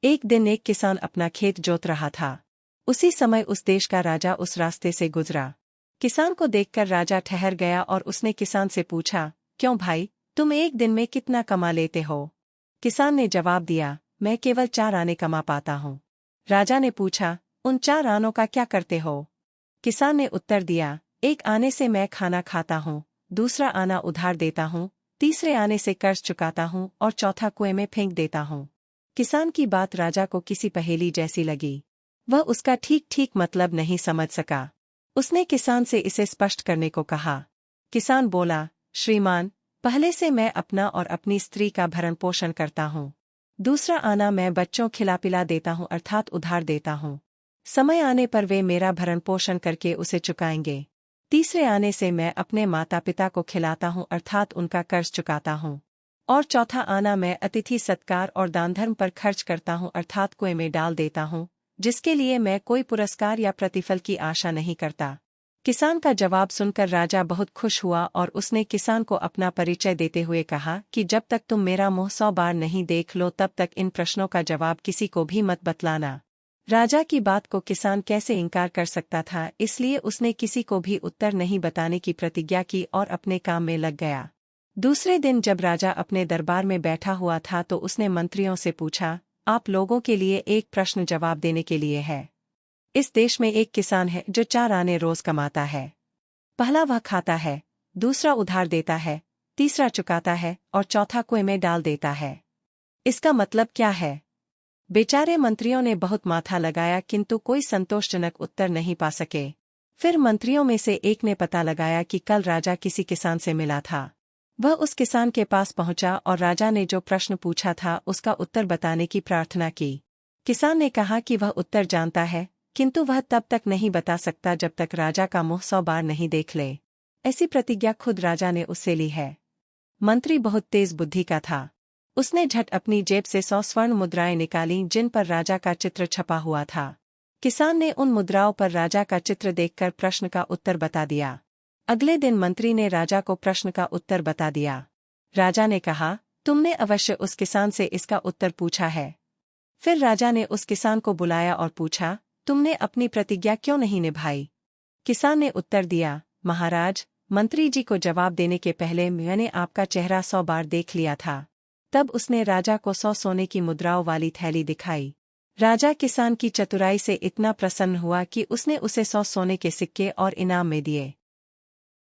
एक दिन एक किसान अपना खेत जोत रहा था। उसी समय उस देश का राजा उस रास्ते से गुजरा। किसान को देखकर राजा ठहर गया और उसने किसान से पूछा, क्यों भाई, तुम एक दिन में कितना कमा लेते हो? किसान ने जवाब दिया, मैं केवल 4 आने कमा पाता हूँ। राजा ने पूछा, उन 4 आनों का क्या करते हो? किसान ने उत्तर दिया, 1 आने से मैं खाना खाता हूँ, दूसरा आना उधार देता हूँ, तीसरे आने से कर्ज चुकाता हूँ और चौथा कुएं में फेंक देता हूँ। किसान की बात राजा को किसी पहेली जैसी लगी। वह उसका ठीक मतलब नहीं समझ सका। उसने किसान से इसे स्पष्ट करने को कहा। किसान बोला, श्रीमान, पहले से मैं अपना और अपनी स्त्री का भरण पोषण करता हूँ। दूसरा आना मैं बच्चों खिला पिला देता हूँ अर्थात उधार देता हूँ। समय आने पर वे मेरा भरण पोषण करके उसे चुकाएंगे। तीसरे आने से मैं अपने माता पिता को खिलाता हूँ अर्थात उनका कर्ज चुकाता हूँ। और चौथा आना मैं अतिथि सत्कार और दान धर्म पर खर्च करता हूँ अर्थात कुएं में डाल देता हूँ, जिसके लिए मैं कोई पुरस्कार या प्रतिफल की आशा नहीं करता। किसान का जवाब सुनकर राजा बहुत खुश हुआ और उसने किसान को अपना परिचय देते हुए कहा कि जब तक तुम मेरा मुंह 100 बार नहीं देख लो तब तक इन प्रश्नों का जवाब किसी को भी मत बतलाना। राजा की बात को किसान कैसे इनकार कर सकता था, इसलिए उसने किसी को भी उत्तर नहीं बताने की प्रतिज्ञा की और अपने काम में लग गया। दूसरे दिन जब राजा अपने दरबार में बैठा हुआ था तो उसने मंत्रियों से पूछा, आप लोगों के लिए एक प्रश्न जवाब देने के लिए है। इस देश में एक किसान है जो 4 आने रोज कमाता है। पहला वह खाता है, दूसरा उधार देता है, तीसरा चुकाता है और चौथा कुएं में डाल देता है। इसका मतलब क्या है? बेचारे मंत्रियों ने बहुत माथा लगाया किंतु कोई संतोषजनक उत्तर नहीं पा सके। फिर मंत्रियों में से एक ने पता लगाया कि कल राजा किसी किसान से मिला था। वह उस किसान के पास पहुंचा और राजा ने जो प्रश्न पूछा था उसका उत्तर बताने की प्रार्थना की। किसान ने कहा कि वह उत्तर जानता है, किंतु वह तब तक नहीं बता सकता जब तक राजा का मुंह 100 बार नहीं देख ले। ऐसी प्रतिज्ञा खुद राजा ने उससे ली है। मंत्री बहुत तेज बुद्धि का था। उसने झट अपनी जेब से 100 स्वर्ण मुद्राएं निकालीं जिन पर राजा का चित्र छपा हुआ था। किसान ने उन मुद्राओं पर राजा का चित्र देखकर प्रश्न का उत्तर बता दिया। अगले दिन मंत्री ने राजा को प्रश्न का उत्तर बता दिया। राजा ने कहा, तुमने अवश्य उस किसान से इसका उत्तर पूछा है। फिर राजा ने उस किसान को बुलाया और पूछा, तुमने अपनी प्रतिज्ञा क्यों नहीं निभाई? किसान ने उत्तर दिया, महाराज, मंत्री जी को जवाब देने के पहले मैंने आपका चेहरा 100 बार देख लिया था। तब उसने राजा को 100 सोने की मुद्राओं वाली थैली दिखाई। राजा किसान की चतुराई से इतना प्रसन्न हुआ कि उसने उसे 100 सोने के सिक्के और इनाम में दिए।